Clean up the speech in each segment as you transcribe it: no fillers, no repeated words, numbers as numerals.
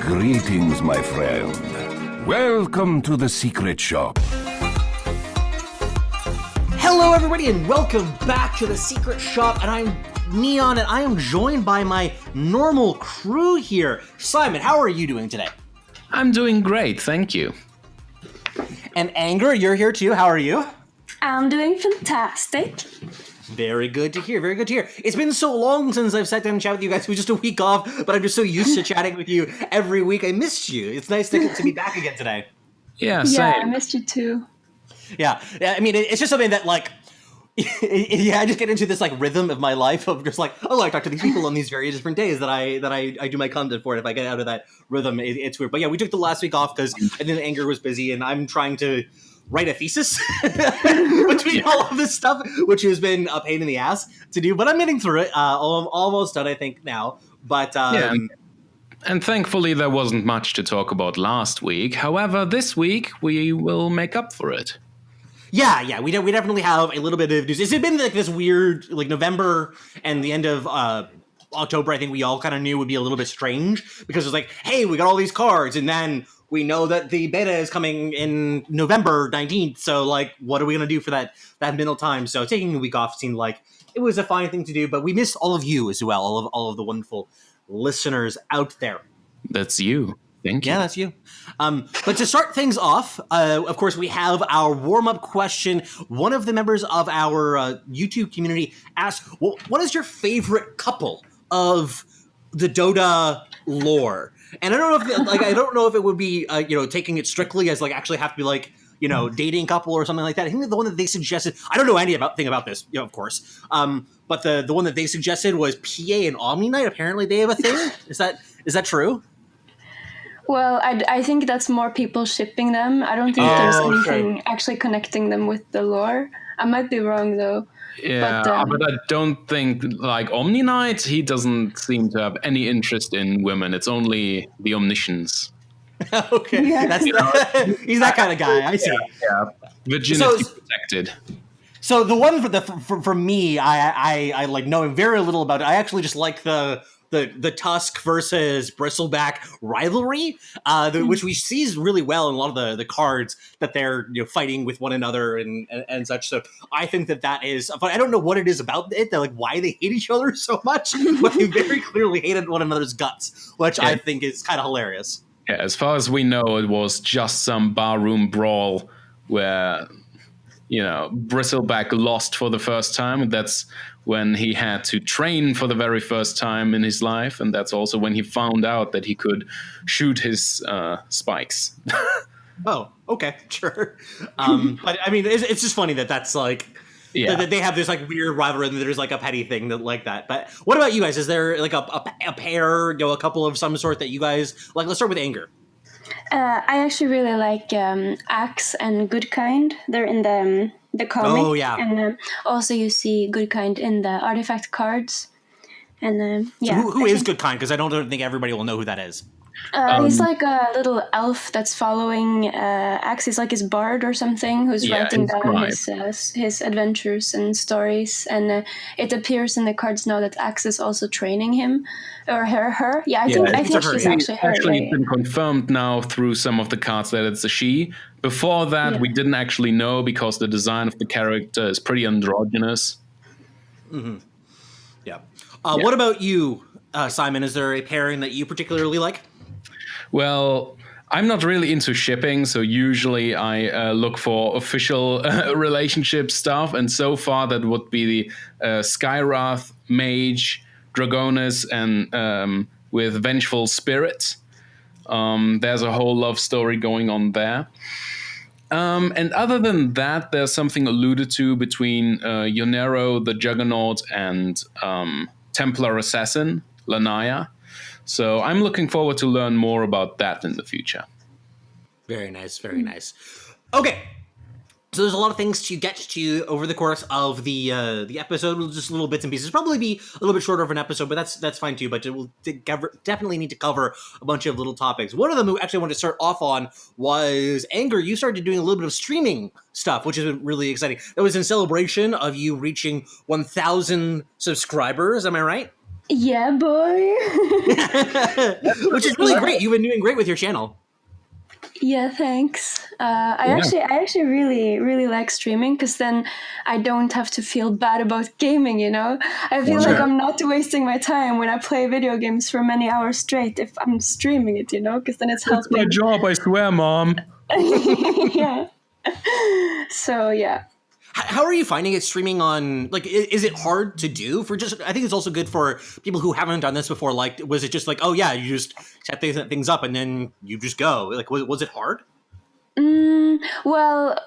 Greetings, my friend. Welcome to the secret shop. Hello, everybody, and welcome back to the secret shop. And I'm Neon, and I am joined by my normal crew here. Simon, how are you doing today? I'm doing great, thank you. And Anger, you're here too. How are you? I'm doing fantastic. Very good to hear. Very good to hear. It's been so long since I've sat down and chat with you guys. It was just a week off, but I'm just so used to chatting with you every week. I missed you. It's nice to be back again today. Yeah, same. Yeah, I missed you too. Yeah. I mean, it's just something that, like, I just get into this, like, rhythm of my life of just like, oh, I talk to these people on these various different days that I do my content for. And if I get out of that rhythm, it's weird. But yeah, we took the last week off because I think Anger was busy, and I'm trying to write a thesis between all of this stuff, which has been a pain in the ass to do, but I'm getting through it. I'm almost done, I think, now. But and thankfully there wasn't much to talk about last week. However, this week we will make up for it. Yeah, we definitely have a little bit of news. It's been like this weird, like November and the end of October, I think we all kind of knew would be a little bit strange because it was like, hey, we got all these cards, and then we know that the beta is coming in November 19th, so, like, what are we going to do for that middle time? So taking a week off seemed like it was a fine thing to do, but we missed all of you as well, all of the wonderful listeners out there. That's you. Thank you. Yeah, that's you. But to start things off, of course, we have our warm-up question. One of the members of our YouTube community asked, well, what is your favorite couple of the Dota lore? And I don't know if it would be taking it strictly as, like, actually have to be, like, dating couple or something like that. I think the one that they suggested, I don't know anything about this, of course. But the one that they suggested was PA and Omni Knight. Apparently they have a thing. Is that true? Well, I think that's more people shipping them. I don't think there's anything actually connecting them with the lore. I might be wrong, though. Yeah, but I don't think, like, Omni Knight, he doesn't seem to have any interest in women. It's only the omniscience. Okay, yeah. He's that kind of guy. I see. Yeah. Virginity protected. So the one for me, I like knowing very little about it. I actually just like the Tusk versus Bristleback rivalry, which we see really well in a lot of the cards that they're fighting with one another and such. So I think that is, but I don't know what it is about it. They're like why they hate each other so much, but they very clearly hated one another's guts, which I think is kind of hilarious. Yeah, as far as we know, it was just some barroom brawl where Bristleback lost for the first time, and that's when he had to train for the very first time in his life, and that's also when he found out that he could shoot his spikes. Oh, okay, sure. But I mean, it's just funny that's like, that they have this like weird rivalry, and there's like a petty thing like that. But what about you guys? Is there like a pair, a couple of some sort that you guys like? Let's start with Anger. I actually really like Axe and Good Kind. They're in the comic. Oh, yeah. And also you see Good Kind in the artifact cards. And yeah. So who is Good Kind? Because I don't think everybody will know who that is. He's like a little elf that's following Axe. He's like his bard or something who's writing down his adventures and stories. And it appears in the cards now that Axe is also training him or her. Yeah, I think she's actually her. It's been confirmed now through some of the cards that it's a she. Before that, we didn't actually know because the design of the character is pretty androgynous. Mm-hmm. Yeah. What about you, Simon? Is there a pairing that you particularly like? Well, I'm not really into shipping, so usually I look for official relationship stuff, and so far that would be the Skywrath, Mage, Dragoness, and with Vengeful Spirit. There's a whole love story going on there. And other than that, there's something alluded to between Yonero, the Juggernaut, and Templar Assassin, Lanaya. So I'm looking forward to learn more about that in the future. Very nice, very nice. Okay, so there's a lot of things to get to over the course of the episode, just little bits and pieces. Probably be a little bit shorter of an episode, but that's fine too. But we'll definitely need to cover a bunch of little topics. One of them who actually wanted to start off on was Anger. You started doing a little bit of streaming stuff, which has been really exciting. That was in celebration of you reaching 1,000 subscribers. Am I right? Yeah, boy. Which is really great. You've been doing great with your channel. Yeah, thanks. I actually really like streaming because then I don't have to feel bad about gaming. You know, I feel like I'm not wasting my time when I play video games for many hours straight if I'm streaming it. You know, because then it's helping. It's my job, I swear, Mom. Yeah. So yeah. How are you finding it streaming on, like, is it hard to do for just, I think it's also good for people who haven't done this before. Like, was it just like, oh yeah, you just set things up and then you just go? Like, was it hard? Well,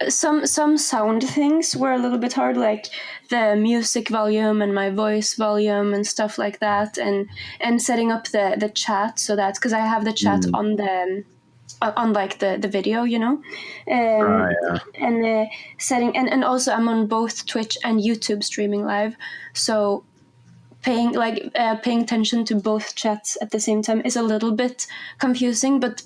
some sound things were a little bit hard, like the music volume and my voice volume and stuff like that, and setting up the chat so that, because I have the chat on the on like the video, you know, and setting and also I'm on both Twitch and YouTube streaming live, so paying attention to both chats at the same time is a little bit confusing, but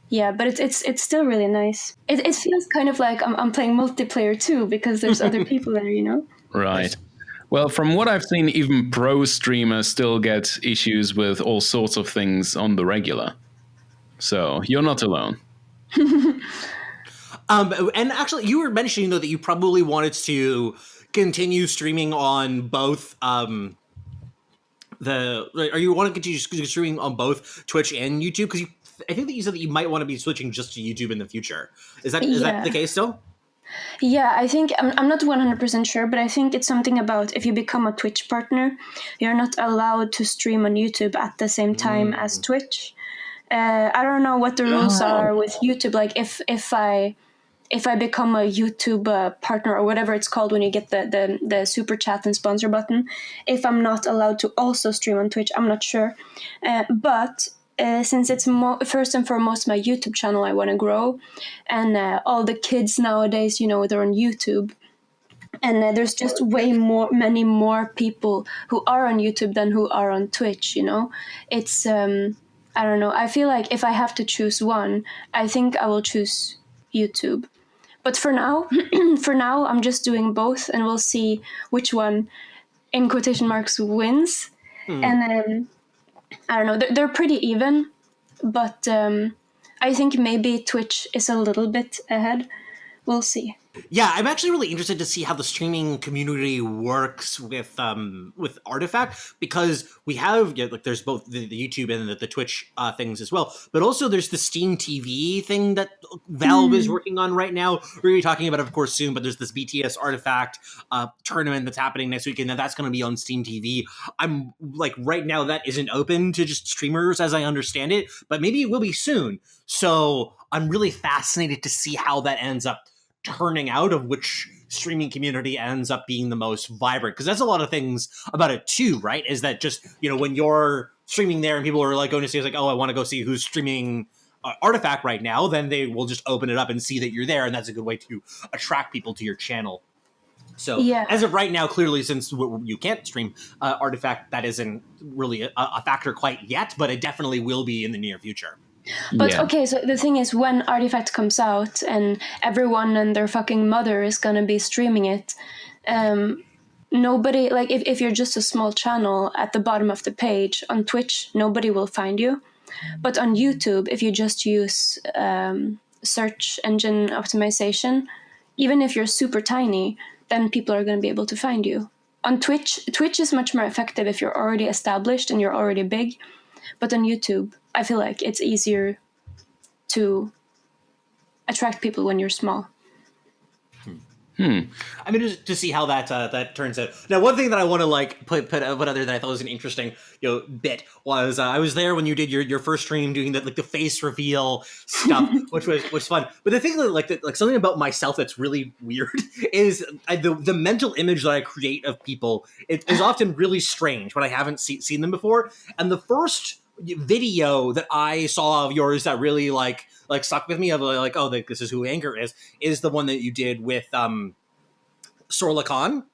yeah, but it's still really nice. It feels kind of like I'm playing multiplayer too, because there's other people there, you know. Right. Well, from what I've seen, even pro streamers still get issues with all sorts of things on the regular. So you're not alone. And actually, you were mentioning, though, that you probably wanted to continue streaming on both are you want to continue streaming on both Twitch and YouTube? Because I think that you said that you might want to be switching just to YouTube in the future. Is that the case still? Yeah, I think I'm not 100% sure, but I think it's something about if you become a Twitch partner, you're not allowed to stream on YouTube at the same time as Twitch. I don't know what the rules are with YouTube. Like if I become a YouTube partner or whatever it's called when you get the super chat and sponsor button, if I'm not allowed to also stream on Twitch, I'm not sure. But since it's first and foremost my YouTube channel I want to grow, and all the kids nowadays, you know, they're on YouTube. And there's just many more people who are on YouTube than who are on Twitch, you know? It's... I don't know. I feel like if I have to choose one, I think I will choose YouTube. But for now, I'm just doing both, and we'll see which one, in quotation marks, wins. And I don't know. They're pretty even, but I think maybe Twitch is a little bit ahead. We'll see. Yeah, I'm actually really interested to see how the streaming community works with Artifact, because we have there's both the YouTube and the Twitch things as well, but also there's the Steam TV thing that Valve is working on right now. We're going to be talking about it, of course, soon, but there's this BTS Artifact tournament that's happening next week, and that's going to be on Steam TV. I'm like, right now that isn't open to just streamers as I understand it, but maybe it will be soon. So I'm really fascinated to see how that ends up turning out, of which streaming community ends up being the most vibrant, because that's a lot of things about it too, right? Is that just, you know, when you're streaming there and people are like going to see, it's like, oh, I want to go see who's streaming Artifact right now, then they will just open it up and see that you're there, and that's a good way to attract people to your channel. So as of right now, clearly, since you can't stream Artifact, that isn't really a factor quite yet, but it definitely will be in the near future. But okay, so the thing is, when Artifact comes out and everyone and their fucking mother is gonna be streaming it, nobody, like if you're just a small channel at the bottom of the page on Twitch, nobody will find you. But on YouTube, if you just use search engine optimization, even if you're super tiny, then people are gonna be able to find you. On Twitch is much more effective if you're already established and you're already big. But on YouTube, I feel like it's easier to attract people when you're small. I'm interested to see how that turns out. Now, one thing that I want to like put other that I thought was an interesting bit was I was there when you did your first stream doing the face reveal stuff, which was fun. But the thing that something about myself that's really weird is the mental image that I create of people is often really strange when I haven't seen them before. And the first video that I saw of yours that really like stuck with me of like, oh, this is who Anger is the one that you did with Sorla Khan.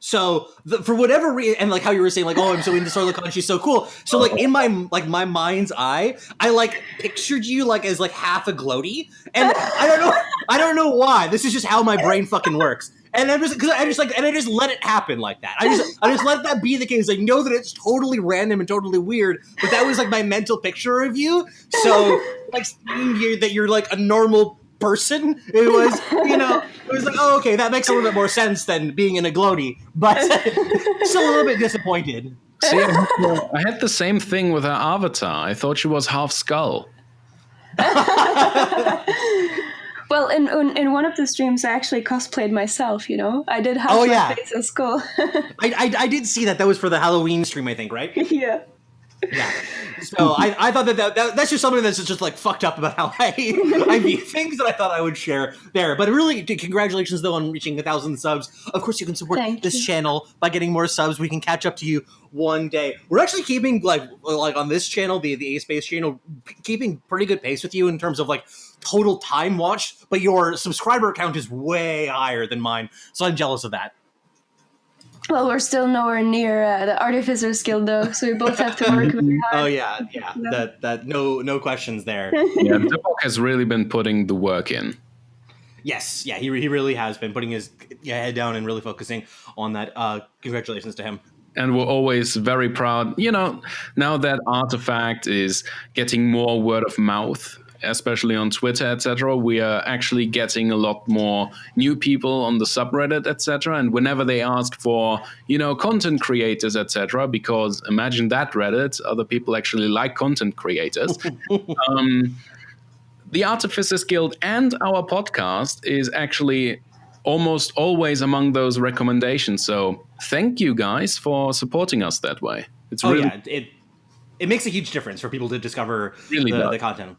So for whatever reason, and like how you were saying, like, oh, I'm so into Solar Con, she's so cool. So like in my mind's eye, I like pictured you like as like half a gloaty, and I don't know why. This is just how my brain fucking works. And I just let it happen like that. I just let that be the case. I know that it's totally random and totally weird, but that was like my mental picture of you. So like seeing you that you're like a normal person, it was like, oh, okay, that makes a little bit more sense than being in a gloaty, but still a little bit disappointed. See, I had the same thing with her avatar. I thought she was half skull. Well, in one of the streams, I actually cosplayed myself, I did have my face and skull. I did see that. That was for the Halloween stream, I think, right? Yeah. Yeah. So I thought that's just something that's just like fucked up about how I view things that I thought I would share there. But really, congratulations though on reaching 1,000 subs. Of course, you can support this channel by getting more subs. We can catch up to you one day. We're actually keeping like on this channel, the A-Space channel, keeping pretty good pace with you in terms of like total time watched. But your subscriber count is way higher than mine, so I'm jealous of that. Well, we're still nowhere near the Artificer's Guild, though, so we both have to work very hard. Oh, yeah. That no questions there. Yeah, Dubok has really been putting the work in. Yes, yeah, he really has been putting his head down and really focusing on that. Congratulations to him. And we're always very proud. Now that Artifact is getting more word of mouth, especially on Twitter, etc., we are actually getting a lot more new people on the subreddit, etc. And whenever they ask for, content creators, etc., because imagine that Reddit, other people actually like content creators. The Artificers Guild and our podcast is actually almost always among those recommendations. So thank you guys for supporting us that way. It's really it makes a huge difference for people to discover the content.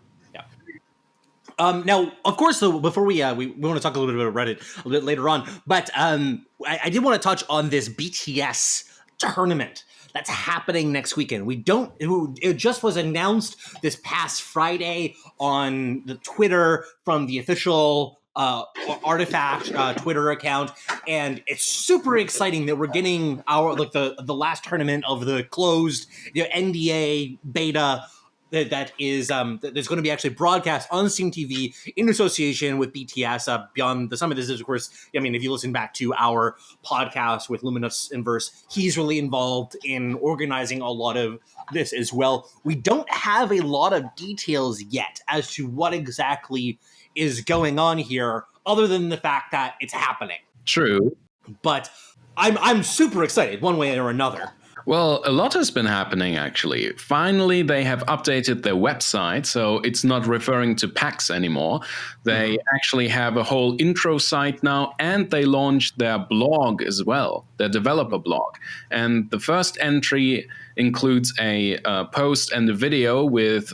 Now, of course, though, before we want to talk a little bit about Reddit a little bit later on, but I did want to touch on this BTS tournament that's happening next weekend. It just was announced this past Friday on the Twitter from the official Artifact Twitter account, and it's super exciting that we're getting our the last tournament of the closed NDA beta that is that's going to be actually broadcast on Steam TV in association with BTS. Beyond the summit, this is, of course, I mean, if you listen back to our podcast with Luminous Inverse, he's really involved in organizing a lot of this as well. We don't have a lot of details yet as to what exactly is going on here, other than the fact that it's happening. True. But I'm super excited one way or another. Well, a lot has been happening, actually. Finally, they have updated their website, so it's not referring to PAX anymore. They actually have a whole intro site now, and they launched their blog as well, their developer blog. And the first entry includes a post and a video with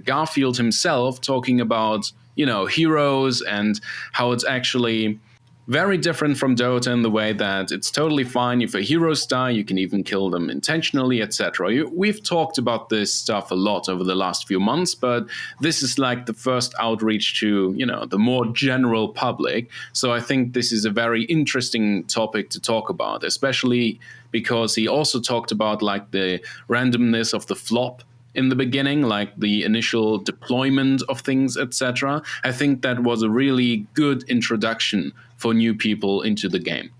Garfield himself talking about, heroes and how it's actually very different from Dota in the way that it's totally fine if a heroes die, you can even kill them intentionally, etc. We've talked about this stuff a lot over the last few months, but this is like the first outreach to, the more general public. So I think this is a very interesting topic to talk about, especially because he also talked about like the randomness of the flop in the beginning, like the initial deployment of things, etc. I think that was a really good introduction for new people into the game.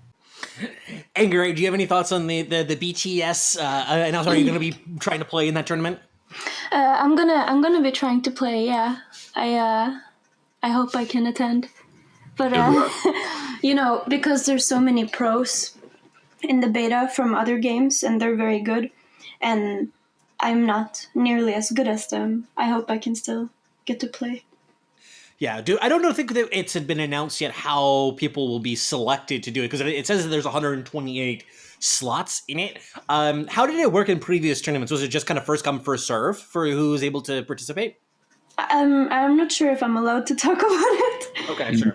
Anger, do you have any thoughts on the BTS announcement? Are you going to be trying to play in that tournament? I'm gonna be trying to play. Yeah, I hope I can attend. But because there's so many pros in the beta from other games, and they're very good, and I'm not nearly as good as them. I hope I can still get to play. Yeah, I don't think that it's been announced yet how people will be selected to do it, because it says that there's 128 slots in it. How did it work in previous tournaments? Was it just kind of first come, first serve for who was able to participate? I'm not sure if I'm allowed to talk about it. Okay, sure.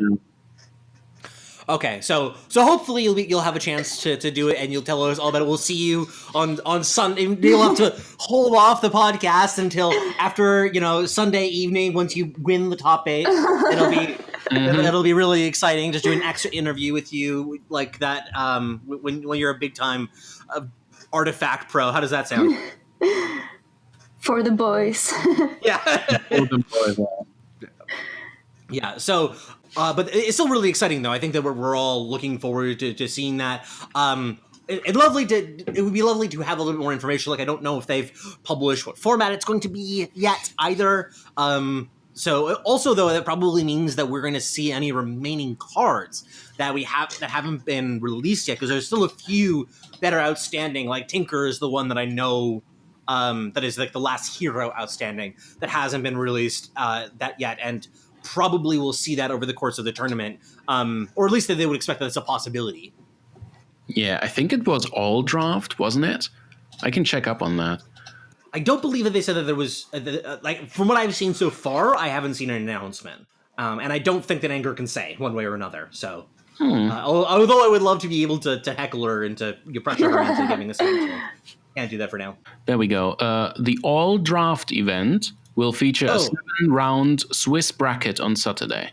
Okay, so hopefully you'll have a chance to do it, and you'll tell us all about it. We'll see you on Sunday. You'll have to hold off the podcast until after Sunday evening. Once you win the top 8, it'll be It'll be really exciting. Just do an extra interview with you like that when you're a big time Artifact pro. How does that sound? For the boys. Yeah. For the boys. Yeah. So, but it's still really exciting, though. I think that we're all looking forward to seeing that. It would be lovely to have a little bit more information. Like, I don't know if they've published what format it's going to be yet either. So also, though, that probably means that we're going to see any remaining cards that haven't been released yet, because there's still a few that are outstanding. Like Tinker is the one that I know that is like the last hero outstanding that hasn't been released that yet, and probably we'll see that over the course of the tournament, or at least that they would expect that it's a possibility. Yeah, I think it was all draft, wasn't it? I can check up on that. I don't believe that they said that there was, like, from what I've seen so far, I haven't seen an announcement. And I don't think that Anger can say one way or another. So, although I would love to be able to heckle her and to pressure her into giving us an answer. Can't do that for now. There we go. The all draft event will feature a 7-round Swiss bracket on Saturday.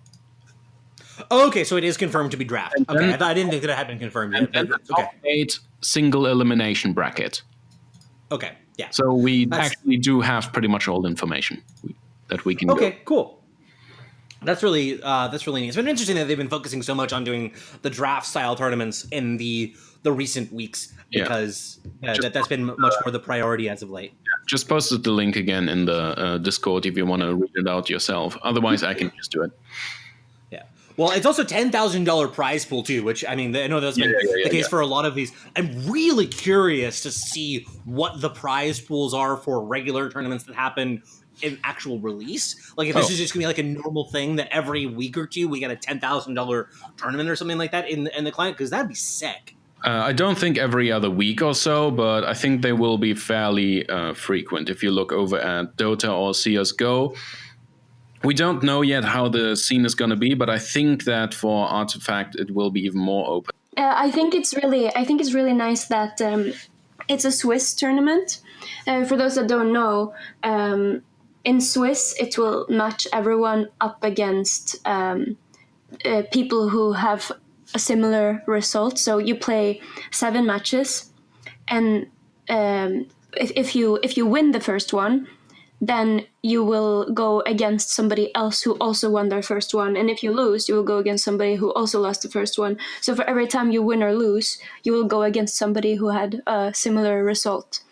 Okay, so it is confirmed to be draft. Okay, I didn't think that it had been confirmed yet. And the top 8 single elimination bracket. Okay, yeah. So we actually do have pretty much all the information that we can Okay, cool. That's really neat. It's been interesting that they've been focusing so much on doing the draft style tournaments in the recent weeks, because that's been much more the priority as of late. Just posted the link again in the Discord if you want to read it out yourself. Otherwise, I can just do it. Yeah. Well, it's also $10,000 prize pool too, which I mean, I know that's been the case for a lot of these. I'm really curious to see what the prize pools are for regular tournaments that happen in actual release. Like if this is just gonna be like a normal thing that every week or two we get a $10,000 tournament or something like that in the client, because that'd be sick. I don't think every other week or so, but I think they will be fairly frequent. If you look over at Dota or CSGO, we don't know yet how the scene is going to be, but I think that for Artifact it will be even more open. I think it's really nice that it's a Swiss tournament. For those that don't know, in Swiss it will match everyone up against people who have a similar result. So you play 7 matches, and if you win the first one, then you will go against somebody else who also won their first one. And if you lose, you will go against somebody who also lost the first one. So for every time you win or lose, you will go against somebody who had a similar result.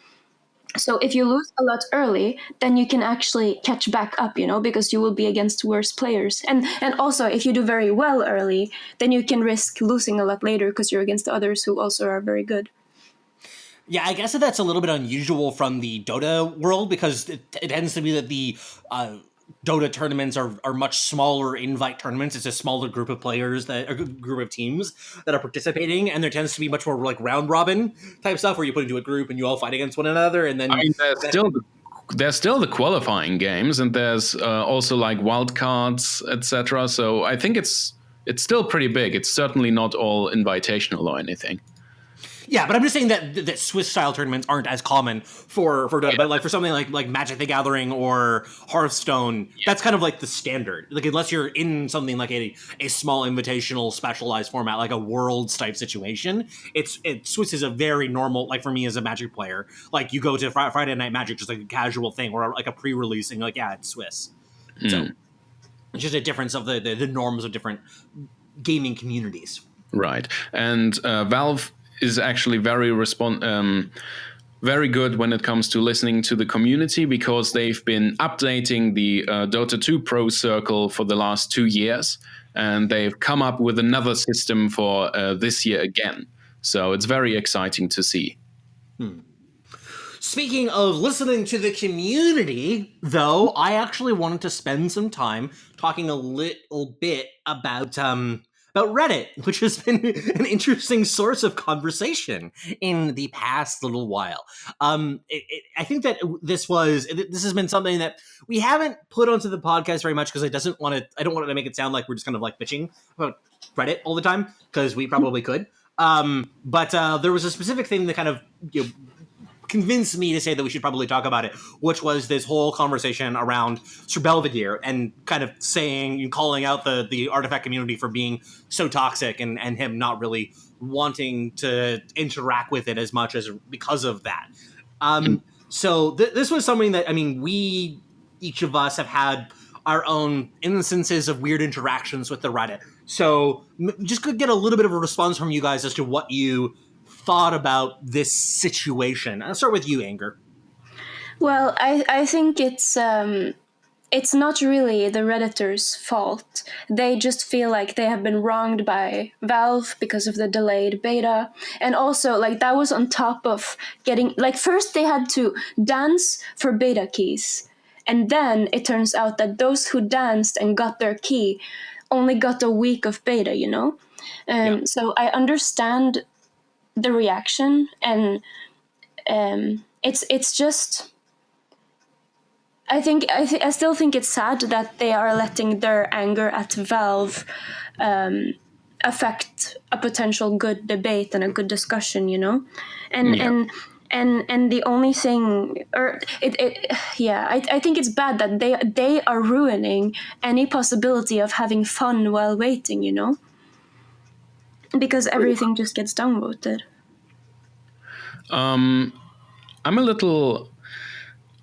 So if you lose a lot early, then you can actually catch back up, because you will be against worse players. And also, if you do very well early, then you can risk losing a lot later because you're against the others who also are very good. Yeah, I guess that's a little bit unusual from the Dota world, because it tends to be that the Dota tournaments are much smaller invite tournaments. It's a smaller group of players, a group of teams that are participating, and there tends to be much more like round robin type stuff where you put into a group and you all fight against one another, and then there's still the qualifying games, and there's also like wildcards, etc. So I think it's still pretty big. It's certainly not all invitational or anything. Yeah, but I'm just saying that Swiss-style tournaments aren't as common for Dota, but like for something like Magic the Gathering or Hearthstone, that's kind of like the standard. Like unless you're in something like a small invitational specialized format, like a Worlds type situation, Swiss is a very normal, like for me as a Magic player, like you go to Friday Night Magic, just like a casual thing, or like a pre-releasing, like it's Swiss. So it's just a difference of the norms of different gaming communities. Right, and Valve is actually very good when it comes to listening to the community, because they've been updating the Dota 2 Pro Circle for the last 2 years, and they've come up with another system for this year again. So it's very exciting to see. Speaking of listening to the community, though, I actually wanted to spend some time talking a little bit about Reddit, which has been an interesting source of conversation in the past little while. I think that this has been something that we haven't put onto the podcast very much, because I don't want it to make it sound like we're just kind of like bitching about Reddit all the time, because we probably could. But there was a specific thing that kind of convinced me to say that we should probably talk about it, which was this whole conversation around Sir Belvedere and kind of saying and calling out the artifact community for being so toxic and him not really wanting to interact with it as much as because of that. So this was something that, I mean, each of us have had our own instances of weird interactions with the Reddit. So just could get a little bit of a response from you guys as to what you thought about this situation. I'll start with you, Anger. Well, I think it's not really the Redditors' fault. They just feel like they have been wronged by Valve because of the delayed beta. And also, like, that was on top of getting, like, first they had to dance for beta keys. And then it turns out that those who danced and got their key only got a week of beta, you know? So I understand the reaction, and it's just... I still think it's sad that they are letting their anger at Valve affect a potential good debate and a good discussion, you know? And the only thing, I think it's bad that they are ruining any possibility of having fun while waiting, you know? Because everything just gets downvoted. I'm a little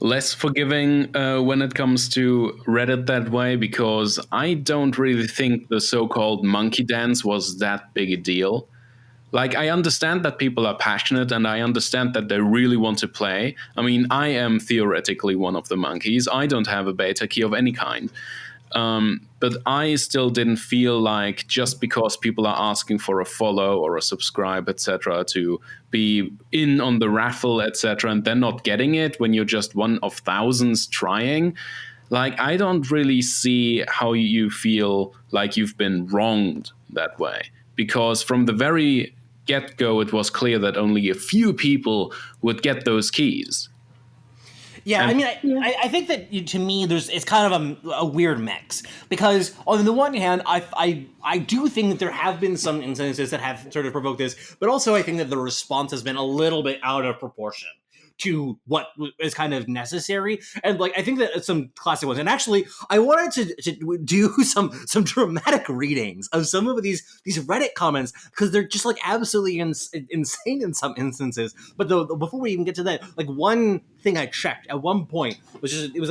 less forgiving when it comes to Reddit that way, because I don't really think the so-called monkey dance was that big a deal. Like, I understand that people are passionate and I understand that they really want to play. I mean, I am theoretically one of the monkeys. I don't have a beta key of any kind. But I still didn't feel like just because people are asking for a follow or a subscribe, etc., to be in on the raffle, etc., and then not getting it when you're just one of thousands trying. Like, I don't really see how you feel like you've been wronged that way. Because from the very get-go, it was clear that only a few people would get those keys. Yeah, I mean, I think that to me, it's kind of a weird mix, because on the one hand, I do think that there have been some instances that have sort of provoked this, but also I think that the response has been a little bit out of proportion to what is kind of necessary. And like, I think that some classic ones, and actually I wanted to do some dramatic readings of some of these Reddit comments, because they're just like absolutely insane in some instances. But before we even get to that, like, one thing I checked at one point was just, it was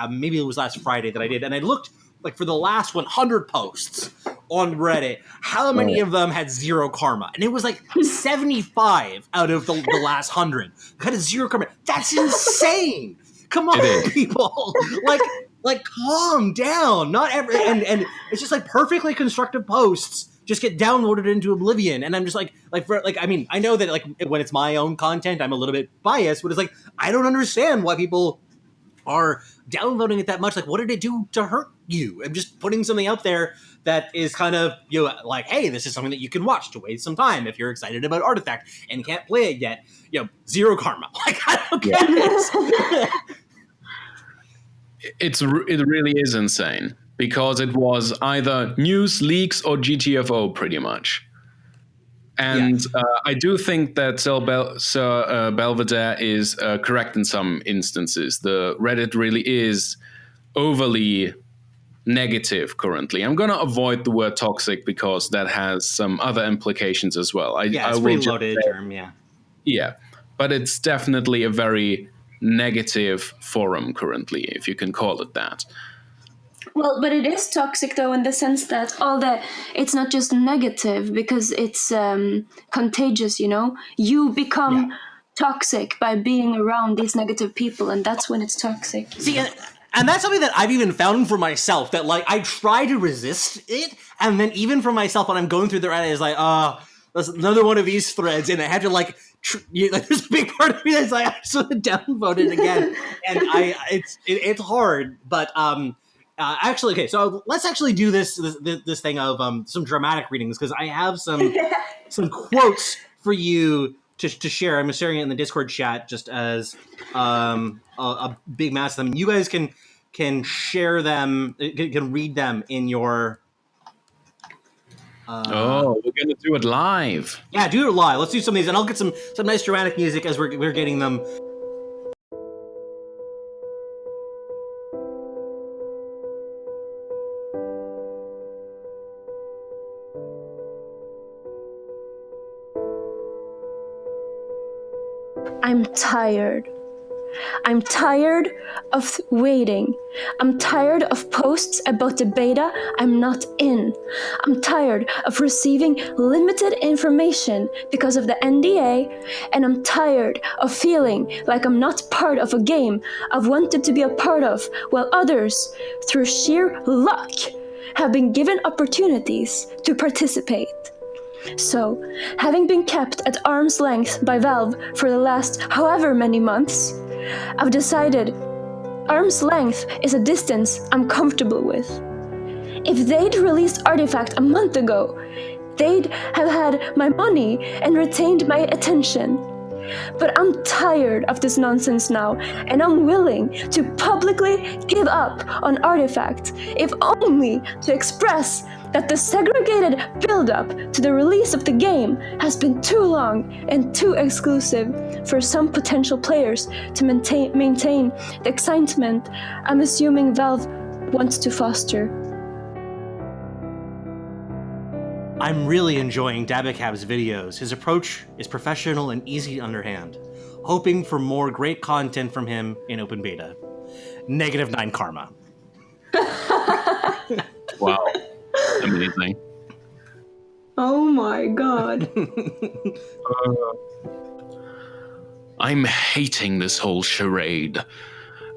maybe it was last Friday that I did, and I looked like for the last 100 posts on Reddit, how many of them had 0 karma? And it was like 75 out of the last 100 had a 0 karma. That's insane. Come on, people. Like calm down. Not every and it's just like perfectly constructive posts just get downloaded into oblivion. And I'm just I mean, I know that like when it's my own content, I'm a little bit biased, but it's like, I don't understand why people are downloading it that much. Like, what did it do to hurt you? I'm just putting something out there that is kind of, you know, like, hey, this is something that you can watch to waste some time if you're excited about Artifact and can't play it yet. You know, 0 karma. Like, I don't get this. It really is insane, because it was either news, leaks, or GTFO pretty much. And I do think that Sir Belvedere is correct in some instances. The Reddit really is overly negative currently. I'm going to avoid the word toxic because that has some other implications as well. It's a pretty loaded term, Yeah, but it's definitely a very negative forum currently, if you can call it that. Well, but it is toxic, though, in the sense that it's not just negative, because it's contagious, you know? You become toxic by being around these negative people, and that's when it's toxic. See, and that's something that I've even found for myself, that, like, I try to resist it, and then even for myself, when I'm going through the Reddit, it's like, that's another one of these threads, and I have to, like, there's a big part of me that's like, I just want to downvote it again, and it's hard, but, actually, okay, so let's actually do this thing of some dramatic readings, because I have some quotes for you to share. I'm sharing it in the Discord chat just as a big mass of them. You guys can share them, can read them in your... we're gonna do it live. Yeah, do it live. Let's do some of these, and I'll get some nice dramatic music as we're getting them I'm tired. I'm tired of waiting. I'm tired of posts about the beta I'm not in. I'm tired of receiving limited information because of the NDA, and I'm tired of feeling like I'm not part of a game I've wanted to be a part of, while others, through sheer luck, have been given opportunities to participate. So, having been kept at arm's length by Valve for the last however many months, I've decided arm's length is a distance I'm comfortable with. If they'd released Artifact a month ago, they'd have had my money and retained my attention. But I'm tired of this nonsense now, and I'm willing to publicly give up on Artifact, if only to express that the segregated build-up to the release of the game has been too long and too exclusive for some potential players to maintain the excitement I'm assuming Valve wants to foster. I'm really enjoying Dabicab's videos. His approach is professional and easy to understand. Hoping for more great content from him in open beta. -9 karma. Wow. Amazing. Oh my god. I'm hating this whole charade.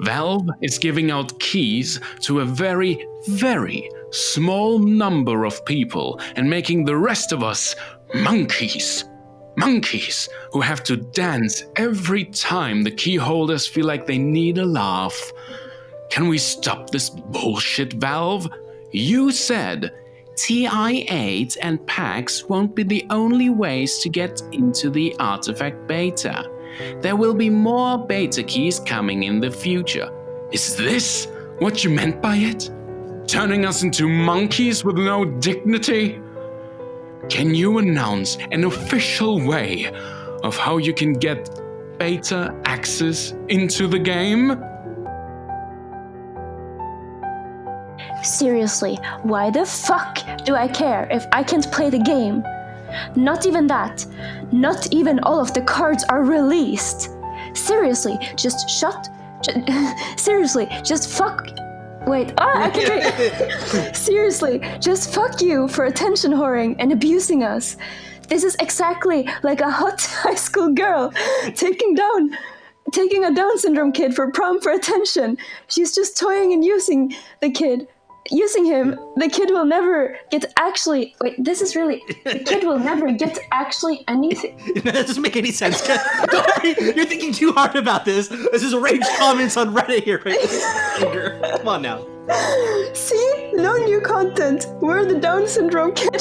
Valve is giving out keys to a very, very small number of people and making the rest of us monkeys. Monkeys who have to dance every time the key holders feel like they need a laugh. Can we stop this bullshit, Valve? You said TI-8 and PAX won't be the only ways to get into the Artifact beta. There will be more beta keys coming in the future. Is this what you meant by it? Turning us into monkeys with no dignity? Can you announce an official way of how you can get beta access into the game? Seriously, why the fuck do I care if I can't play the game? Not even that. Not even all of the cards are released. Seriously, just seriously, just fuck. Wait, I can't read. Seriously, just fuck you for attention whoring and abusing us. This is exactly like a hot high school girl taking a Down syndrome kid for prom for attention. She's just toying and using him. The kid will never get actually. Wait, this is really. The kid will never get actually anything. That doesn't make any sense. Sorry, you're thinking too hard about this. This is rage comments on Reddit here. Right? Come on now. See? No new content. We're the Down syndrome kid.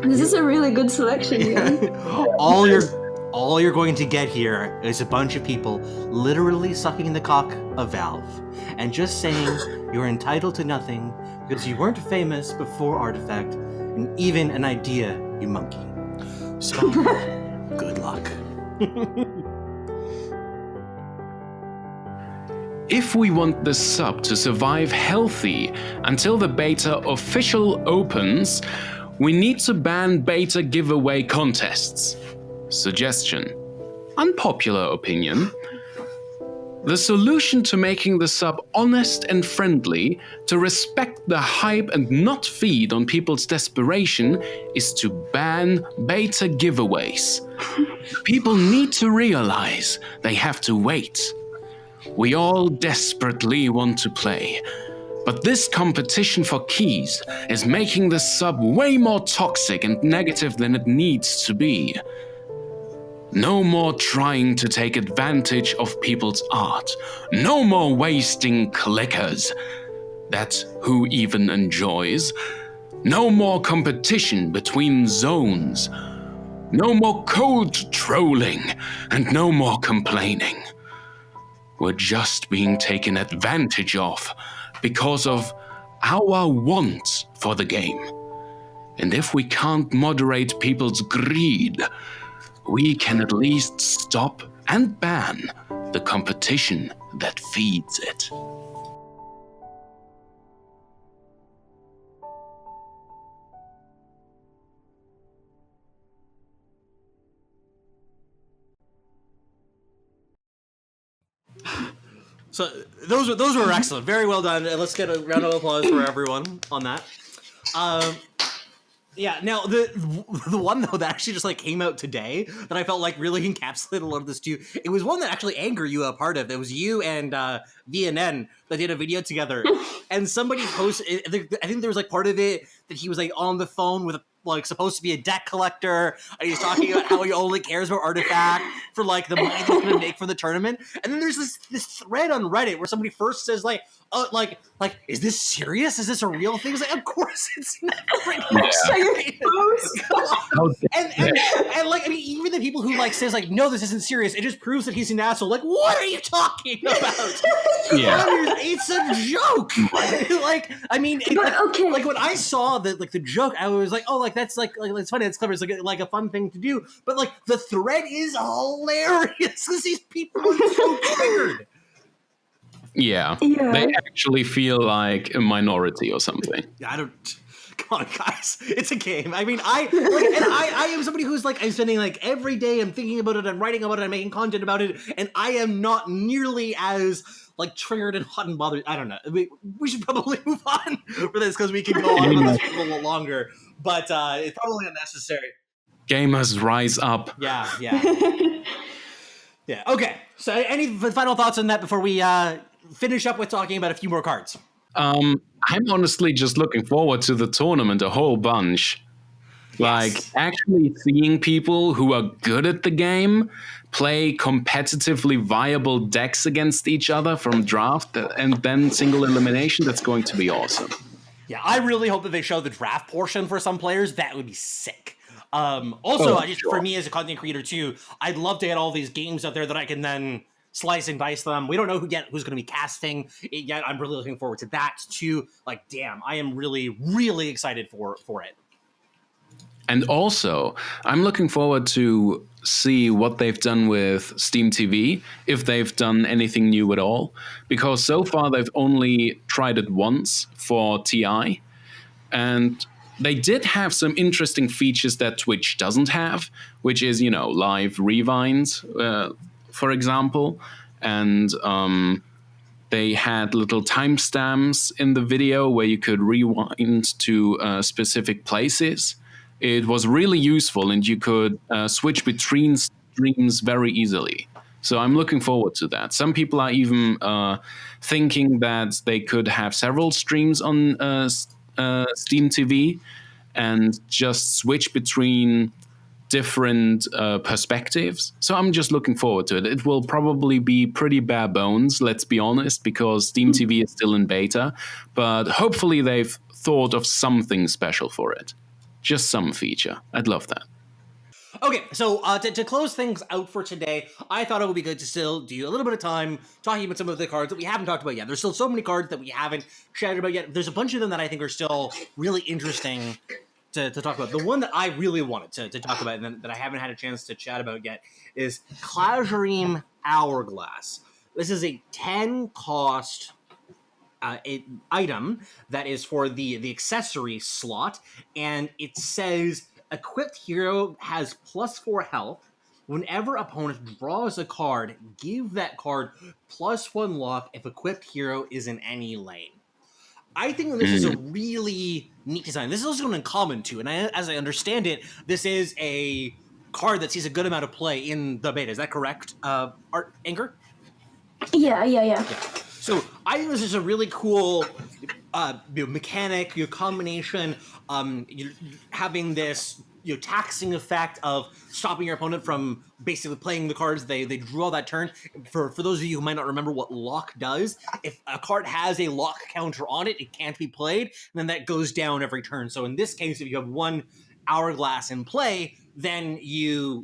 This is a really good selection, yeah. All you're going to get here is a bunch of people literally sucking the cock of Valve and just saying you're entitled to nothing because you weren't famous before Artifact and even an idea, you monkey. So, good luck. If we want the sub to survive healthy until the beta official opens, we need to ban beta giveaway contests. Suggestion. Unpopular opinion. The solution to making the sub honest and friendly, to respect the hype and not feed on people's desperation, is to ban beta giveaways. People need to realize they have to wait. We all desperately want to play, but this competition for keys is making the sub way more toxic and negative than it needs to be. No more trying to take advantage of people's art. No more wasting clickers. That's who even enjoys. No more competition between zones. No more cold trolling and no more complaining. We're just being taken advantage of because of our want for the game. And if we can't moderate people's greed, we can at least stop and ban the competition that feeds it. So those were excellent. Very well done. Let's get a round of applause for everyone on that. Yeah. Now the one though that actually just like came out today that I felt like really encapsulated a lot of this too. It was one that actually Anger you a part of. It was you and VNN that did a video together, and somebody posted. I think there was like part of it that he was like on the phone with like supposed to be a deck collector, and he's talking about how he only cares about Artifact for like the money he's going to make for the tournament. And then there's this thread on Reddit where somebody first says like, "Oh, like, is this serious? Is this a real thing?" It's like, of course it's not. And like, I mean, even the people who like says like, "No, this isn't serious," it just proves that he's an asshole. Like, what are you talking about? It's a joke. Like, I mean, like when I saw the joke, I was like, oh, like that's like it's funny, it's clever, it's like a fun thing to do. But like the thread is hilarious because these people are so triggered. Yeah, they actually feel like a minority or something. Yeah, I don't. Come on, guys, it's a game. I mean, I am somebody who's like, I'm spending like every day, I'm thinking about it, I'm writing about it, I'm making content about it, and I am not nearly as like triggered and hot and bothered. I don't know. We should probably move on for this because we can go on with this for a little longer, but it's probably unnecessary. Gamers rise up. Yeah. Yeah. Okay. So, any final thoughts on that before we finish up with talking about a few more cards? I'm honestly just looking forward to the tournament a whole bunch. Like, actually seeing people who are good at the game play competitively viable decks against each other from draft and then single elimination, that's going to be awesome. Yeah, I really hope that they show the draft portion for some players. That would be sick. Also, for me as a content creator too, I'd love to get all these games out there that I can then slice and dice them. We don't know who's going to be casting it yet. I'm really looking forward to that too. Like, damn, I am really, really excited for it. And also, I'm looking forward to see what they've done with Steam TV, if they've done anything new at all. Because so far, they've only tried it once for TI. And they did have some interesting features that Twitch doesn't have, which is, live rewinds, for example. And they had little timestamps in the video where you could rewind to specific places. It was really useful, and you could switch between streams very easily. So I'm looking forward to that. Some people are even thinking that they could have several streams on Steam TV and just switch between different perspectives. So I'm just looking forward to it. It will probably be pretty bare bones, let's be honest, because Steam TV is still in beta. But hopefully they've thought of something special for it. Just some feature. I'd love that. Okay, so to close things out for today, I thought it would be good to still do a little bit of time talking about some of the cards that we haven't talked about yet. There's still so many cards that we haven't chatted about yet. There's a bunch of them that I think are still really interesting to talk about. The one that I really wanted to talk about and that I haven't had a chance to chat about yet is Klajarim Hourglass. This is a 10 cost item that is for the accessory slot, and it says equipped hero has +4 health. Whenever opponent draws a card, give that card +1 lock if equipped hero is in any lane. I think that this is a really neat design. This is also an uncommon too, and as I understand it, this is a card that sees a good amount of play in the beta. Is that correct, Anger? Yeah. So I think this is a really cool mechanic, combination, having this taxing effect of stopping your opponent from basically playing the cards they drew all that turn. For those of you who might not remember what lock does, if a card has a lock counter on it, it can't be played, and then that goes down every turn. So in this case, if you have one Hourglass in play, then your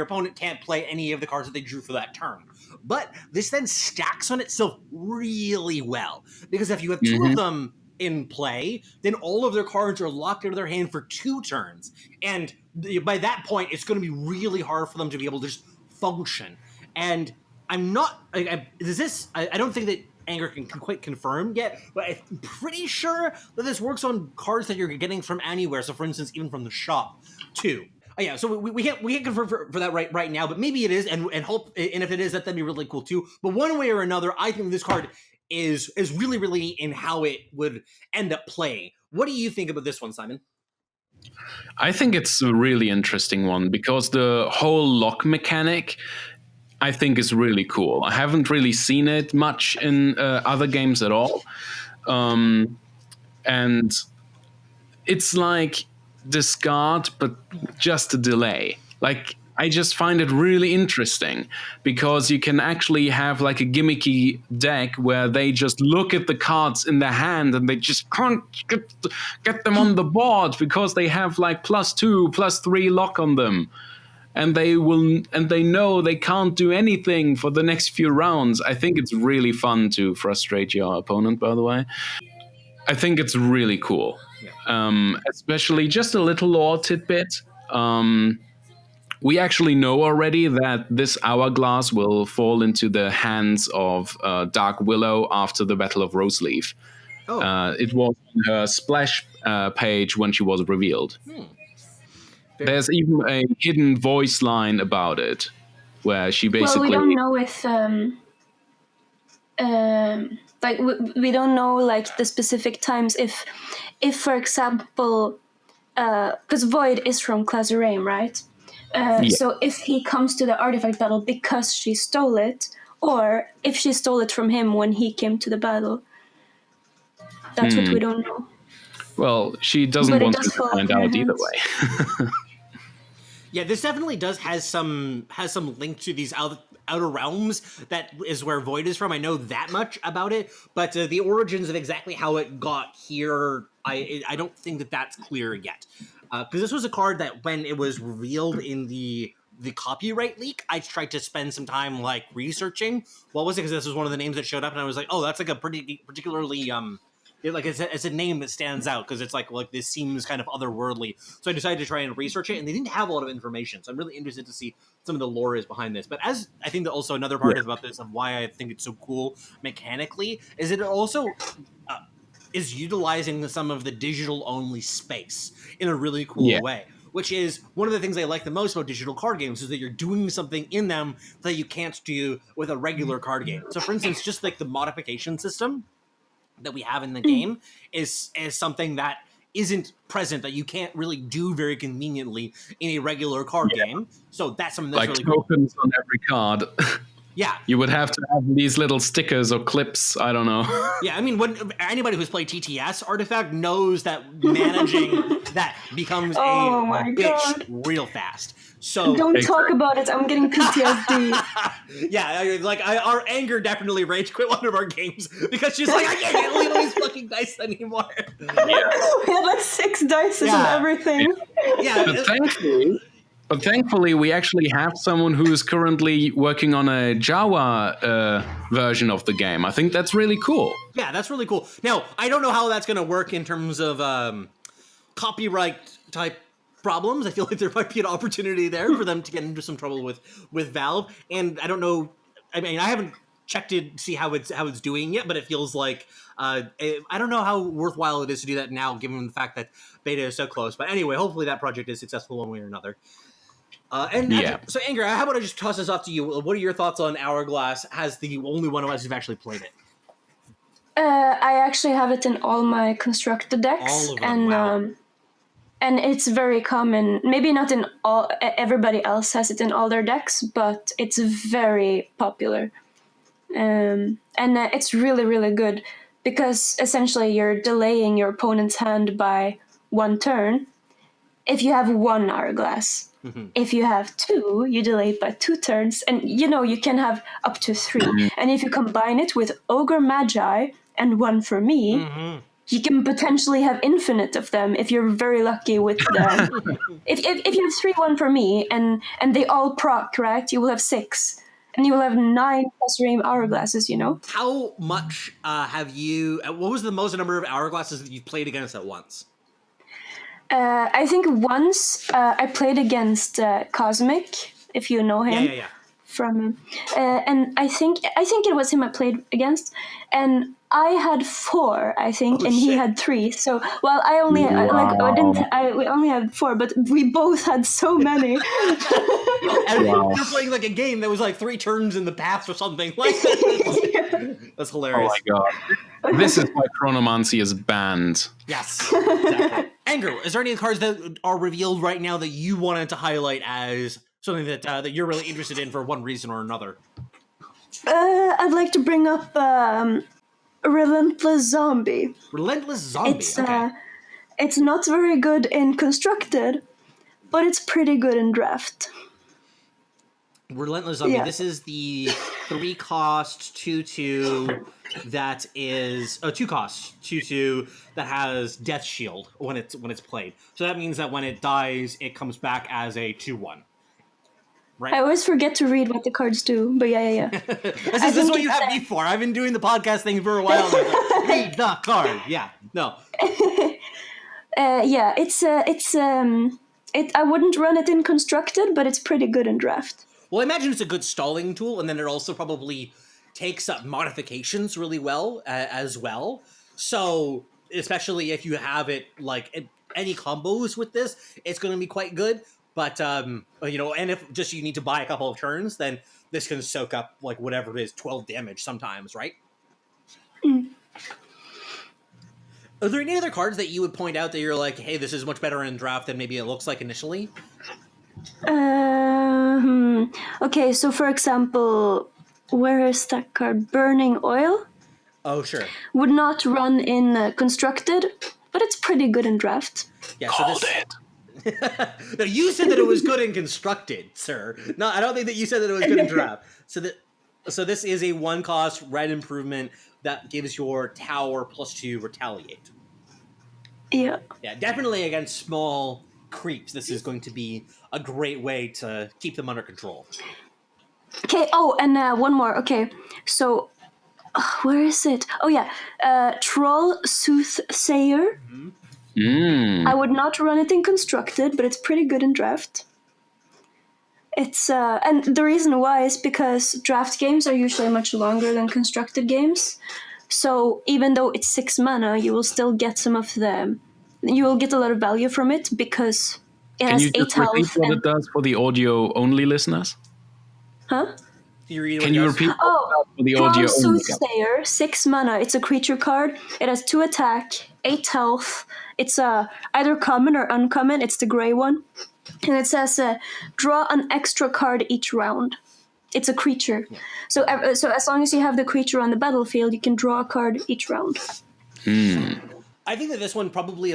opponent can't play any of the cards that they drew for that turn. But this then stacks on itself really well, because if you have two of them in play, then all of their cards are locked into their hand for 2 turns. And by that point, it's going to be really hard for them to be able to just function. And I'm not... I don't think that Anger can quite confirm yet, but I'm pretty sure that this works on cards that you're getting from anywhere. So for instance, even from the shop, too. Oh, yeah, so we can't confirm for that right now, but maybe it is, and if it is, that'd be really cool too. But one way or another, I think this card is really really neat in how it would end up playing. What do you think about this one, Simon? I think it's a really interesting one because the whole lock mechanic, I think, is really cool. I haven't really seen it much in other games at all, and it's like discard, but just a delay. Like, I just find it really interesting because you can actually have like a gimmicky deck where they just look at the cards in their hand and they just can't get them on the board because they have like +2, +3 lock on them. And they know they can't do anything for the next few rounds. I think it's really fun to frustrate your opponent, by the way. I think it's really cool. Especially just a little lore tidbit. We actually know already that this hourglass will fall into the hands of Dark Willow after the Battle of Roseleaf. It was on her splash page when she was revealed. There's even a hidden voice line about it, where she basically... Well, we don't know if... like, we don't know, like, the specific times if for example... Because Void is from Clazuraim, right? So if he comes to the artifact battle because she stole it, or if she stole it from him when he came to the battle, that's what we don't know. Well, she doesn't want to find out either way. Yeah, this definitely has some link to these outer realms. That is where Void is from. I know that much about it, but the origins of exactly how it got here, I don't think that's clear yet. Because this was a card that when it was revealed in the copyright leak, I tried to spend some time like researching what was it, because this was one of the names that showed up, and I was like, oh, that's like a particularly it's a name that stands out because it's like this seems kind of otherworldly. So I decided to try and research it, and they didn't have a lot of information. So I'm really interested to see some of the lore is behind this. But as I think that also another part is about this of why I think it's so cool mechanically is that it also is utilizing some of the digital only space in a really cool way. Which is one of the things I like the most about digital card games is that you're doing something in them that you can't do with a regular card game. So for instance, just like the modification system that we have in the game is something that isn't present, that you can't really do very conveniently in a regular card game. So that's something that's really cool. Tokens on every card. Yeah. You would have to have these little stickers or clips. I don't know. Yeah, I mean, when anybody who's played TTS Artifact knows that managing that becomes a bitch real fast. So don't talk about it. I'm getting PTSD. Yeah, our anger definitely rage quit one of our games because she's like, I can't handle these fucking dice anymore. Yeah. We had like 6 dice and everything. Yeah. But thankfully, we actually have someone who is currently working on a Java version of the game. I think that's really cool. Yeah, that's really cool. Now, I don't know how that's going to work in terms of copyright type problems. I feel like there might be an opportunity there for them to get into some trouble with Valve. And I don't know. I mean, I haven't checked it to see how it's doing yet, but it feels like I don't know how worthwhile it is to do that now, given the fact that beta is so close. But anyway, hopefully that project is successful one way or another. So, Anger, how about I just toss this off to you? What are your thoughts on Hourglass as the only one of us who've actually played it? I actually have it in all my constructed decks. All of them, and it's very common. Maybe not in all. Everybody else has it in all their decks, but it's very popular. And it's really, really good because essentially you're delaying your opponent's hand by 1 turn if you have 1 Hourglass. Mm-hmm. If you have 2, you delay it by 2 turns, and you can have up to 3. And if you combine it with Ogre Magi and 1 for me, you can potentially have infinite of them if you're very lucky with them. if you have 3 1 for me and they all proc, right, you will have 6. And you will have 9 Clazuraim Hourglasses, How much have you... What was the most number of Hourglasses that you've played against at once? I think once I played against Cosmic, if you know him, from him, and I think it was him I played against, and I had 4, I think, and he had 3. So, well, I only we only had 4, but we both had so many. And you're playing like a game that was like 3 turns in the past or something like that. That's hilarious. Oh my god, this is why Chronomancy is banned. Yes, exactly. Anger, is there any cards that are revealed right now that you wanted to highlight as something that that you're really interested in for one reason or another? I'd like to bring up Relentless Zombie. Relentless Zombie. It's not very good in Constructed, but it's pretty good in Draft. Relentless Zombie. Yeah. This is the 3-cost 2/2 that is 2-cost 2/2 that has Death Shield when it's played. So that means that when it dies, it comes back as a 2/1. Right. I always forget to read what the cards do, but yeah. This is what you have me for. I've been doing the podcast thing for a while. Like, read the card. Yeah. No. I wouldn't run it in Constructed, but it's pretty good in Draft. Well, I imagine it's a good stalling tool, and then it also probably takes up modifications really well as well. So, especially if you have it like any combos with this, it's going to be quite good. But and if just you need to buy a couple of turns, then this can soak up like whatever it is, 12 damage sometimes, right? Mm. Are there any other cards that you would point out that you're like, hey, this is much better in Draft than maybe it looks like initially? Okay, so for example, where is that card? Burning Oil? Oh, sure. Would not run in Constructed, but it's pretty good in Draft. Yeah, Called it. No, you said that it was good in Constructed, sir. No, I don't think that you said that it was good in Draft. So this is a 1-cost red improvement that gives your tower +2 retaliate. Yeah. Yeah, definitely against small creeps. This is going to be a great way to keep them under control. Okay, and one more. Okay, so where is it? Oh yeah, Troll Soothsayer. Mm. I would not run it in Constructed, but it's pretty good in Draft. It's and the reason why is because Draft games are usually much longer than Constructed games. So even though it's 6 mana, you will still get some of them. You will get a lot of value from it because it has 8 health. Can you just repeat what it does for the audio-only listeners? Huh? Can you repeat for the audio-only? Soothsayer, 6 mana. It's a creature card. It has 2 attack, 8 health. It's either common or uncommon. It's the gray one. And it says, draw an extra card each round. It's a creature. Yeah. So as long as you have the creature on the battlefield, you can draw a card each round. I think that this one probably,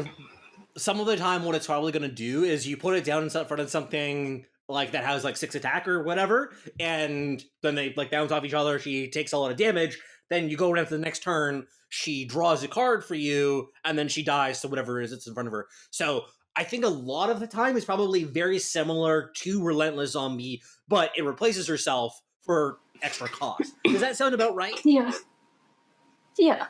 some of the time, what it's probably going to do is you put it down in front of something like that has like 6 attack or whatever, and then they like bounce off each other. She takes a lot of damage. Then you go around to the next turn. She draws a card for you, and then she dies to whatever it is that's in front of her. So I think a lot of the time is probably very similar to Relentless Zombie, but it replaces herself for extra cost. Does that sound about right? Yeah. Yeah.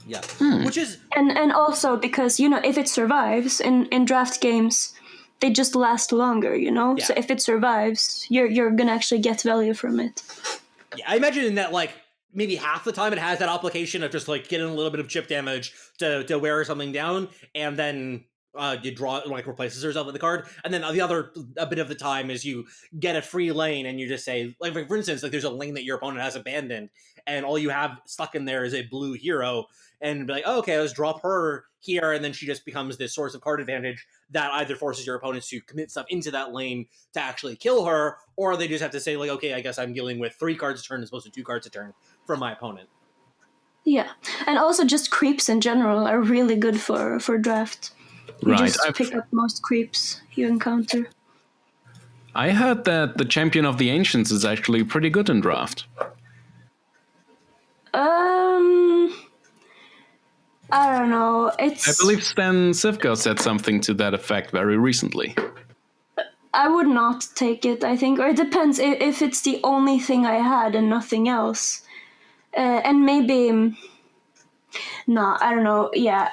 Yeah. Which is... And also because, if it survives in Draft games, they just last longer, Yeah. So if it survives, you're going to actually get value from it. Yeah, I imagine that, like, maybe half the time it has that application of just, like, getting a little bit of chip damage to wear something down, and then you draw, like, replaces herself with the card. And then a bit of the time is you get a free lane, and you just say, like, for instance, like, there's a lane that your opponent has abandoned, and all you have stuck in there is a blue hero, and be like, oh, okay, let's drop her here, and then she just becomes this source of card advantage that either forces your opponents to commit stuff into that lane to actually kill her, or they just have to say, like, okay, I guess I'm dealing with 3 cards a turn as opposed to 2 cards a turn from my opponent. Yeah, and also just creeps in general are really good for Draft. You just pick up most creeps you encounter. I heard that the Champion of the Ancients is actually pretty good in Draft. I don't know. I believe Stan Sivka said something to that effect very recently. I would not take it, I think. Or it depends if it's the only thing I had and nothing else. And maybe... No, I don't know. Yeah.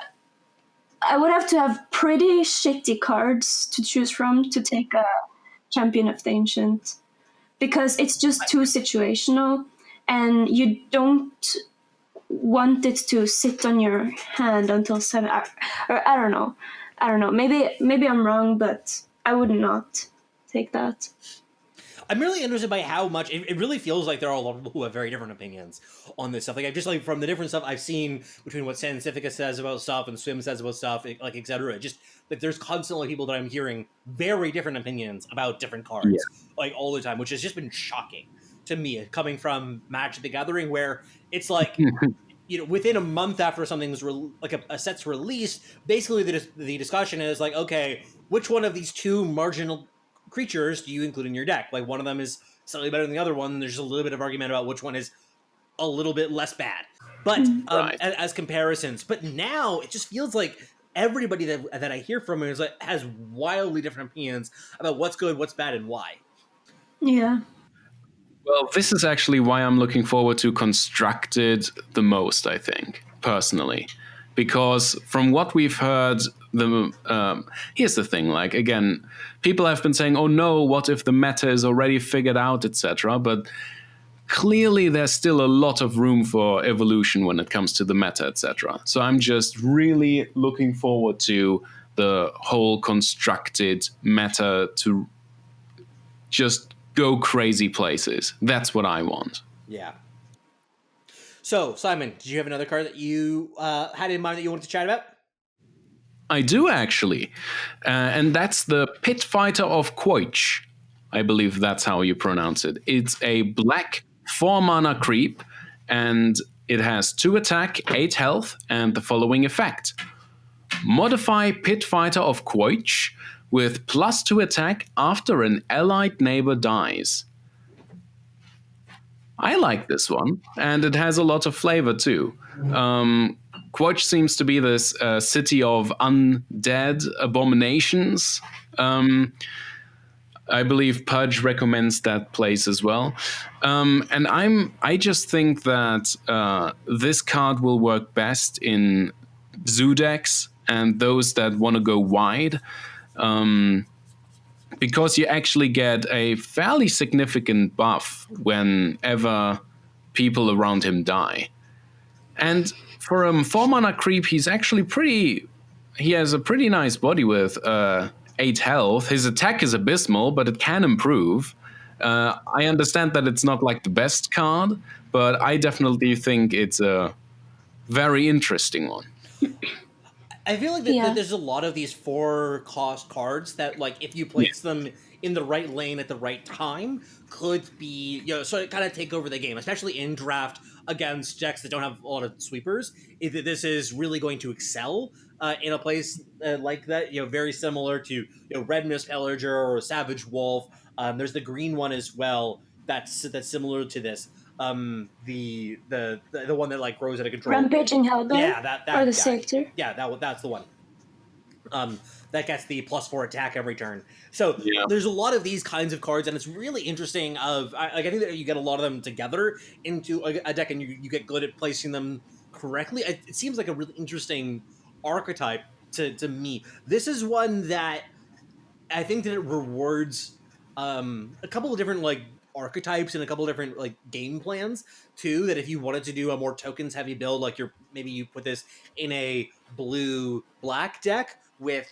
I would have to have pretty shitty cards to choose from to take a Champion of the Ancient. because it's just too situational, and you don't want it to sit on your hand until 7, or I don't know. Maybe I'm wrong, but I would not take that. I'm really interested by how much it really feels like there are a lot of people who have very different opinions on this stuff. Like, I've just like from the different stuff I've seen between what Scientifica says about stuff and Swim says about stuff, like etc. Just like there's constantly people that I'm hearing very different opinions about different cards, like all the time, which has just been shocking to me coming from Magic the Gathering, where it's like. Within a month after something's a set's released, basically the discussion is like, okay, which one of these two marginal creatures do you include in your deck? Like, one of them is slightly better than the other one. There's a little bit of argument about which one is a little bit less bad, but as comparisons. But now it just feels like everybody that I hear from has wildly different opinions about what's good, what's bad, and why. Yeah. Well, this is actually why I'm looking forward to Constructed the most, I think, personally. Because from what we've heard, here's the thing, like, again, people have been saying, oh no, what if the meta is already figured out, etc. But clearly there's still a lot of room for evolution when it comes to the meta, etc. So I'm just really looking forward to the whole Constructed meta to just go crazy places. That's what I want. Yeah. So, Simon, did you have another card that you had in mind that you wanted to chat about? I do, actually. And that's the Pit Fighter of Quoich. I believe that's how you pronounce it. It's a black 4-mana creep, and it has 2 attack, 8 health, and the following effect. Modify Pit Fighter of Quoich with +2 attack after an allied neighbor dies. I like this one, and it has a lot of flavor too. Quoich seems to be this city of undead abominations. I believe Pudge recommends that place as well. And I just think that this card will work best in zoo decks and those that want to go wide. Because you actually get a fairly significant buff whenever people around him die. And for a 4-mana creep, he has a pretty nice body with 8 health. His attack is abysmal, but it can improve. I understand that it's not like the best card, but I definitely think it's a very interesting one. I feel like that there's a lot of these 4-cost cards that, like, if you place them in the right lane at the right time, could be, sort of kind of take over the game, especially in draft against decks that don't have a lot of sweepers. This is really going to excel in a place like that, very similar to, Red Mist Pillager or Savage Wolf. There's the green one as well that's similar to this. The one that like grows out of control. Rampaging Hellbear? Yeah, that or the guy. Scepter? Yeah, that's the one. That gets the +4 attack every turn. So there's a lot of these kinds of cards, and it's really interesting. I think that you get a lot of them together into a deck, and you get good at placing them correctly. It seems like a really interesting archetype to me. This is one that I think that it rewards a couple of different archetypes and a couple of different game plans too, that if you wanted to do a more tokens heavy build, maybe you put this in a blue black deck with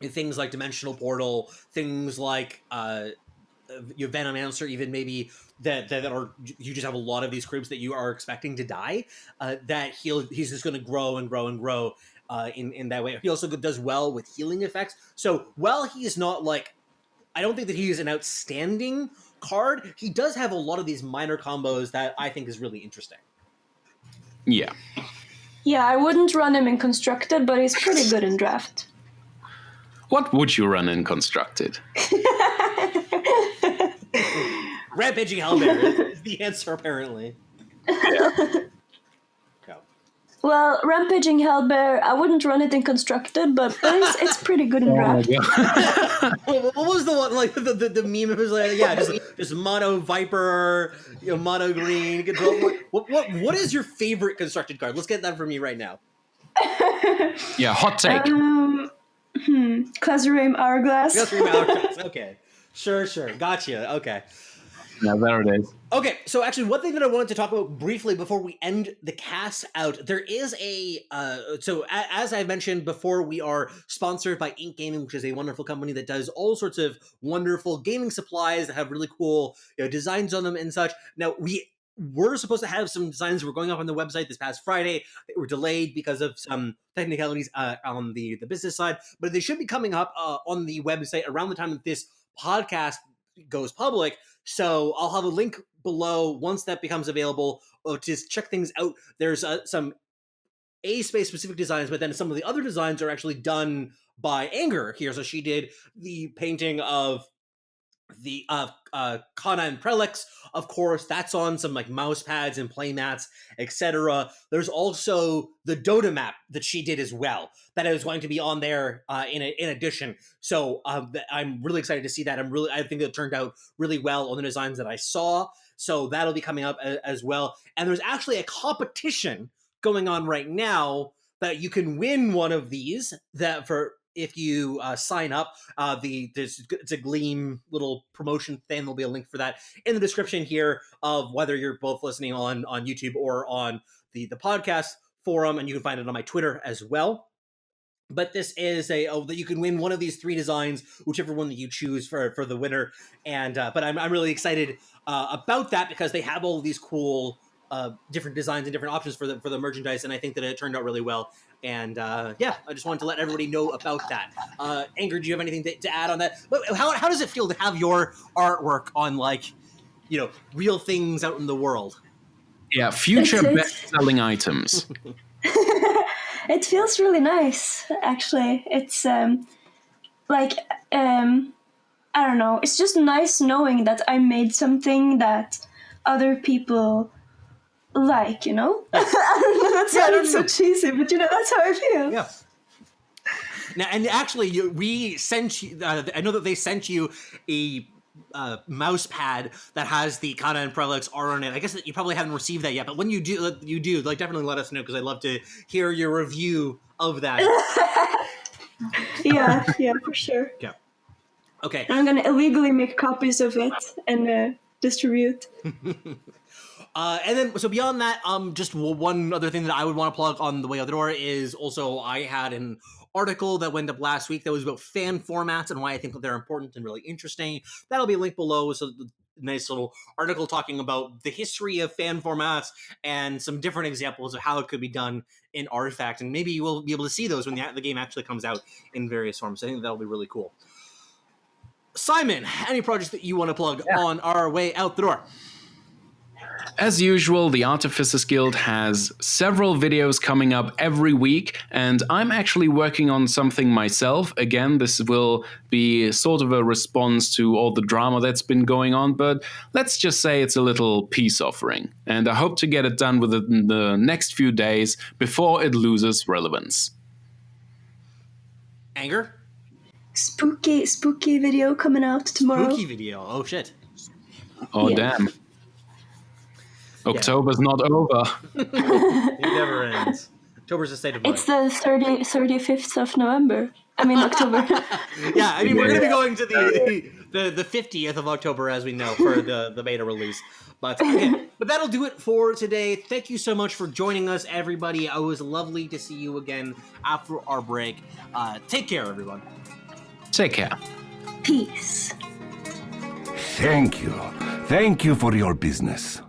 things like Dimensional Portal, things like your Venomancer, even maybe that are, you just have a lot of these creeps that you are expecting to die, that he's just going to grow and grow and grow in that way. He also does well with healing effects. So while he is not I don't think that he is an outstanding card, he does have a lot of these minor combos that I think is really interesting. Yeah. Yeah, I wouldn't run him in Constructed, but he's pretty good in Draft. What would you run in Constructed? Rampaging Hellbear is the answer, apparently. Yeah. Well, Rampaging Hellbear, I wouldn't run it in Constructed, but it's pretty good in Draft. What was the one, the meme? It was just mono Viper, mono green. What is your favorite Constructed card? Let's get that from you right now. Yeah, hot take. Classroom Hourglass. Classroom Hourglass, okay. Sure. Gotcha. Okay. Yeah, there it is. Okay, so actually, one thing that I wanted to talk about briefly before we end the cast out, there is as I mentioned before, we are sponsored by Ink Gaming, which is a wonderful company that does all sorts of wonderful gaming supplies that have really cool designs on them and such. Now, we were supposed to have some designs that were going up on the website this past Friday. They were delayed because of some technicalities on the business side, but they should be coming up on the website around the time that this podcast goes public. So I'll have a link below once that becomes available to check things out. There's some A-Space specific designs, but then some of the other designs are actually done by Anger here. So she did the painting of the Kana and Prelix, of course. That's on some like mouse pads and play mats, etc. There's also the Dota map that she did as well that is going to be on there in addition. So I'm really excited to see that. I think it turned out really well on the designs that I saw. So that'll be coming up as well. And there's actually a competition going on right now that you can win one of these if you sign up. It's a Gleam little promotion thing. There'll be a link for that in the description here of whether you're both listening on YouTube or on the podcast forum, and you can find it on my Twitter as well. But this is that you can win one of these 3 designs, whichever one that you choose for the winner. And but I'm really excited about that because they have all of these cool different designs and different options for the merchandise, and I think that it turned out really well. And I just wanted to let everybody know about that. Anger, do you have anything to add on that? How does it feel to have your artwork on real things out in the world? Yeah, future best-selling items. It feels really nice, actually. It's I don't know. It's just nice knowing that I made something that other people like, I don't know, that sounds so cheesy, but that's how I feel. Yeah. Now, and actually, we sent you. I know that they sent you a mouse pad that has the Kana and Prelix art on it. I guess that you probably haven't received that yet, but when you do, definitely let us know because I'd love to hear your review of that. yeah, for sure. Yeah. Okay. I'm gonna illegally make copies of it and distribute. And then, so beyond that, just one other thing that I would want to plug on the way out the door is also I had an article that went up last week that was about fan formats and why I think that they're important and really interesting. That'll be linked below. So nice little article talking about the history of fan formats and some different examples of how it could be done in Artifact. And maybe you will be able to see those when the game actually comes out in various forms. I think that'll be really cool. Simon, any projects that you want to plug on our way out the door? As usual, the Artificers Guild has several videos coming up every week, and I'm actually working on something myself. Again, this will be sort of a response to all the drama that's been going on, but let's just say it's a little peace offering, and I hope to get it done within the next few days before it loses relevance. Anger? Spooky video coming out tomorrow. Spooky video, oh shit. Oh, damn. October's not over. It never ends. October's a state of mind. It's the 35th of November. I mean, October. Yeah, I mean, we're going to be going to the 50th of October, as we know, for the beta release. But that'll do it for today. Thank you so much for joining us, everybody. It was lovely to see you again after our break. Take care, everyone. Take care. Peace. Thank you. Thank you for your business.